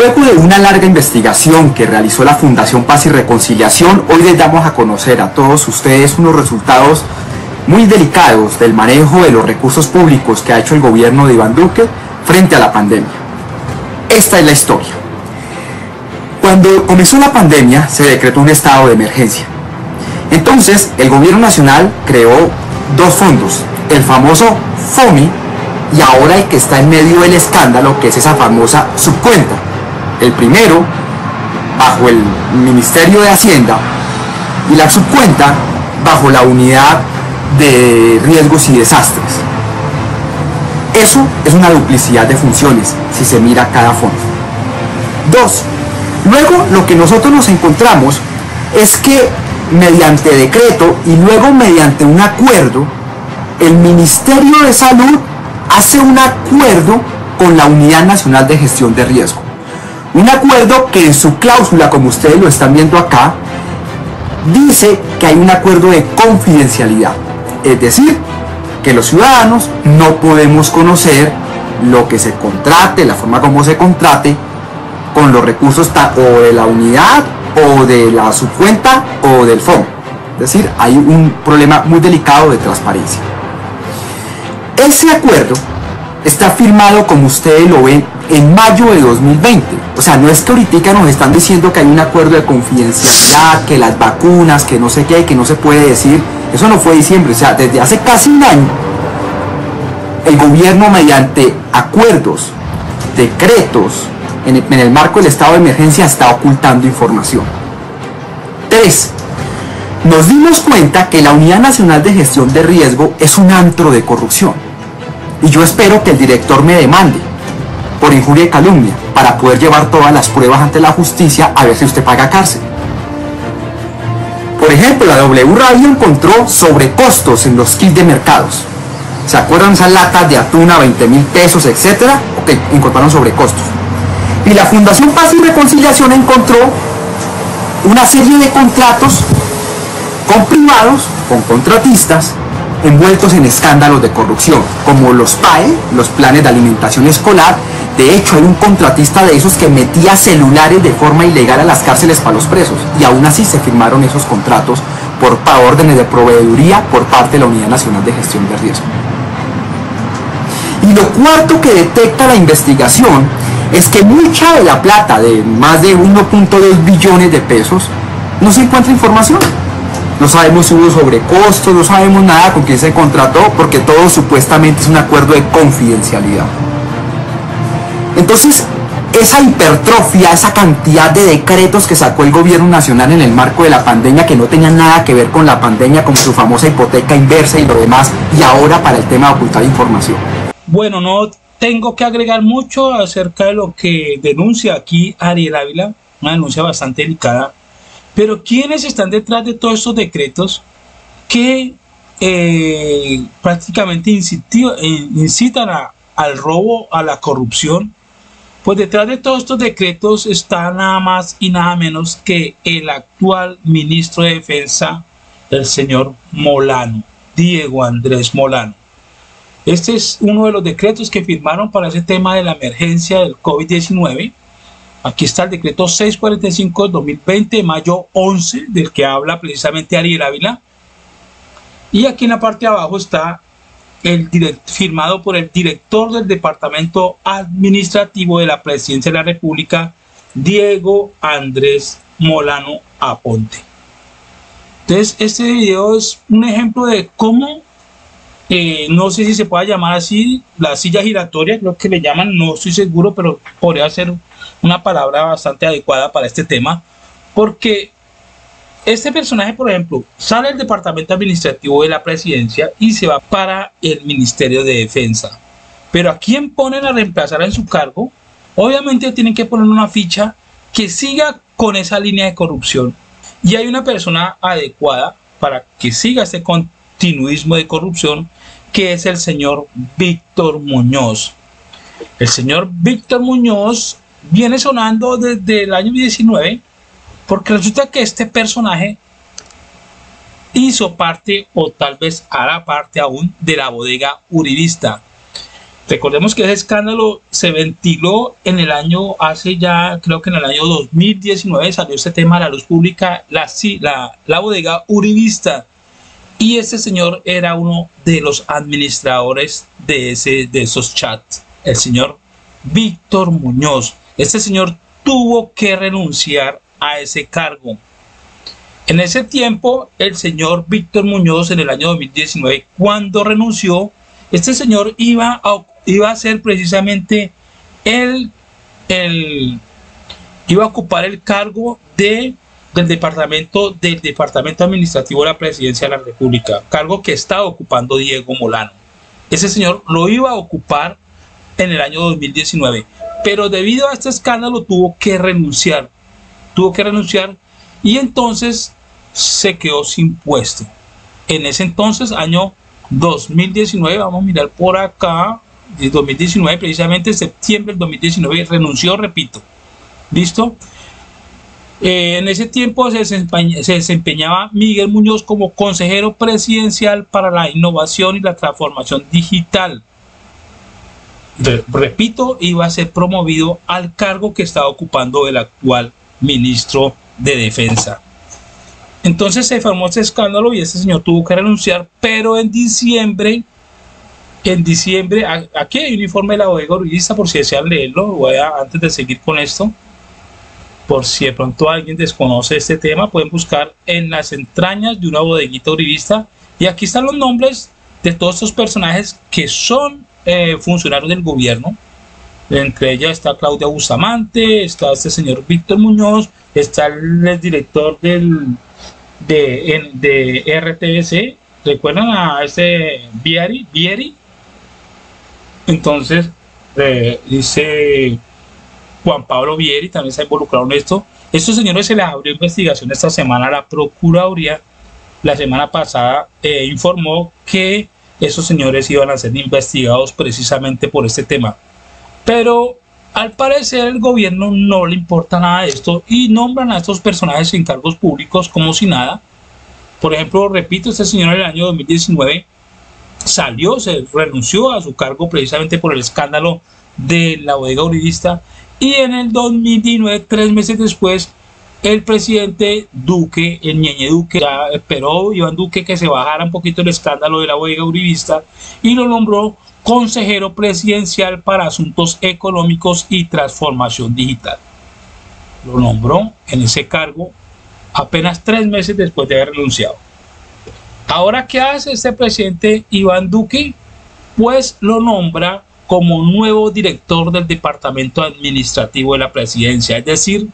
Luego de una larga investigación que realizó la Fundación Paz y Reconciliación, hoy les damos a conocer a todos ustedes unos resultados muy delicados del manejo de los recursos públicos que ha hecho el gobierno de Iván Duque frente a la pandemia. Esta es la historia. Cuando comenzó la pandemia, se decretó un estado de emergencia. Entonces, el gobierno nacional creó dos fondos, el famoso FOMI y ahora el que está en medio del escándalo, que es esa famosa subcuenta. El primero, bajo el Ministerio de Hacienda, y la subcuenta bajo la Unidad de Riesgos y Desastres. Eso es una duplicidad de funciones, si se mira cada fondo. Dos, luego lo que nosotros nos encontramos es que mediante decreto y luego mediante un acuerdo, el Ministerio de Salud hace un acuerdo con la Unidad Nacional de Gestión de Riesgo. Un acuerdo que en su cláusula, como ustedes lo están viendo acá, dice que hay un acuerdo de confidencialidad. Es decir, que los ciudadanos no podemos conocer lo que se contrate, la forma como se contrate, con los recursos o de la unidad, o de la subcuenta, o del fondo. Es decir, hay un problema muy delicado de transparencia. Ese acuerdo está firmado, como ustedes lo ven, en mayo de 2020. O sea, no es que ahorita nos están diciendo que hay un acuerdo de confidencialidad, que las vacunas, que no sé qué, que no se puede decir. Eso no fue diciembre. O sea, desde hace casi un año, el gobierno, mediante acuerdos, decretos, en el marco del estado de emergencia, está ocultando información. 3. Nos dimos cuenta que la Unidad Nacional de Gestión de Riesgo es un antro de corrupción. Y yo espero que el director me demande por injuria y calumnia para poder llevar todas las pruebas ante la justicia, a ver si usted paga cárcel. Por ejemplo, la W Radio encontró sobrecostos en los kits de mercados. ¿Se acuerdan esas latas de atún a 20.000 pesos, etcétera? Ok, encontraron sobrecostos. Y la Fundación Paz y Reconciliación encontró una serie de contratos con privados, con contratistas, envueltos en escándalos de corrupción, como los PAE, los planes de alimentación escolar. De hecho, hay un contratista de esos que metía celulares de forma ilegal a las cárceles para los presos, y aún así se firmaron esos contratos por órdenes de proveeduría por parte de la Unidad Nacional de Gestión de Riesgo. Y lo cuarto que detecta la investigación es que mucha de la plata, de más de 1.2 billones de pesos, no se encuentra información. No sabemos si hubo sobrecostos, no sabemos nada con quién se contrató, porque todo supuestamente es un acuerdo de confidencialidad. Entonces, esa hipertrofia, esa cantidad de decretos que sacó el gobierno nacional en el marco de la pandemia, que no tenían nada que ver con la pandemia, como su famosa hipoteca inversa y lo demás, y ahora para el tema de ocultar información. Bueno, no tengo que agregar mucho acerca de lo que denuncia aquí Ariel Ávila, una denuncia bastante delicada. Pero ¿quiénes están detrás de todos estos decretos que prácticamente incitan al robo, a la corrupción? Pues detrás de todos estos decretos está nada más y nada menos que el actual ministro de Defensa, el señor Molano, Diego Andrés Molano. Este es uno de los decretos que firmaron para ese tema de la emergencia del COVID-19. Aquí está el decreto 645 del 2020, de mayo 11, del que habla precisamente Ariel Ávila. Y aquí en la parte de abajo está firmado por el director del Departamento Administrativo de la Presidencia de la República, Diego Andrés Molano Aponte. Entonces, este video es un ejemplo de cómo, no sé si se puede llamar así, la silla giratoria, creo que le llaman, no estoy seguro, pero podría ser una palabra bastante adecuada para este tema, porque este personaje, por ejemplo, sale del Departamento Administrativo de la Presidencia y se va para el Ministerio de Defensa. Pero ¿a quién ponen a reemplazar en su cargo? Obviamente tienen que poner una ficha que siga con esa línea de corrupción. Y hay una persona adecuada para que siga este continuismo de corrupción, que es el señor Víctor Muñoz. El señor Víctor Muñoz viene sonando desde el año 19, porque resulta que este personaje hizo parte, o tal vez hará parte aún, de la bodega uribista. Recordemos que ese escándalo se ventiló en el año, hace ya, creo que en el año 2019 salió este tema a la luz pública, la bodega uribista. Y este señor era uno de los administradores de esos chats, el señor Víctor Muñoz. Este señor tuvo que renunciar a ese cargo. En ese tiempo, el señor Víctor Muñoz, en el año 2019, cuando renunció, este señor iba a ser precisamente iba a ocupar el cargo del departamento administrativo de la Presidencia de la República, cargo que estaba ocupando Diego Molano. Ese señor lo iba a ocupar en el año 2019, pero debido a este escándalo tuvo que renunciar y entonces se quedó sin puesto. En ese entonces, año 2019, vamos a mirar por acá, 2019, precisamente septiembre del 2019, renunció, repito, ¿listo? En ese tiempo se desempeñaba Miguel Muñoz como consejero presidencial para la innovación y la transformación digital. Repito, iba a ser promovido al cargo que estaba ocupando el actual ministro de Defensa. Entonces se formó este escándalo y este señor tuvo que renunciar, pero en diciembre, aquí hay un informe de la bodega uribista por si desean leerlo. Antes de seguir con esto, por si de pronto alguien desconoce este tema, pueden buscar en las entrañas de una bodeguita uribista y aquí están los nombres de todos estos personajes que son funcionarios del gobierno. Entre ellas está Claudia Bustamante, está este señor Víctor Muñoz, está el director de RTC, ¿recuerdan a ese Vieri? Entonces dice Juan Pablo Vieri, también se ha involucrado en esto. Estos señores se les abrió investigación esta semana. La Procuraduría la semana pasada informó que esos señores iban a ser investigados precisamente por este tema, pero al parecer el gobierno no le importa nada de esto y nombran a estos personajes en cargos públicos como si nada. Por ejemplo, repito, este señor en el año 2019 se renunció a su cargo precisamente por el escándalo de la bodega uribista, y en el 2019, 3 meses después, el presidente Duque, el ñeñe Duque, ya esperó Iván Duque que se bajara un poquito el escándalo de la bodega uribista y lo nombró consejero presidencial para asuntos económicos y transformación digital. Lo nombró en ese cargo apenas 3 meses después de haber renunciado. Ahora, ¿qué hace este presidente Iván Duque? Pues lo nombra como nuevo director del departamento administrativo de la presidencia, es decir,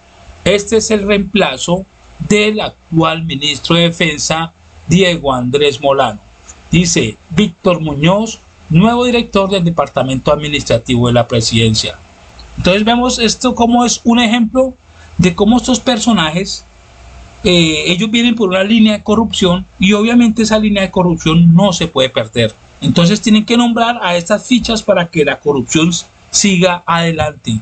este es el reemplazo del actual ministro de Defensa, Diego Andrés Molano. Dice Víctor Muñoz, nuevo director del departamento administrativo de la presidencia. Entonces vemos esto como es un ejemplo de cómo estos personajes, ellos vienen por una línea de corrupción y obviamente esa línea de corrupción no se puede perder. Entonces tienen que nombrar a estas fichas para que la corrupción siga adelante.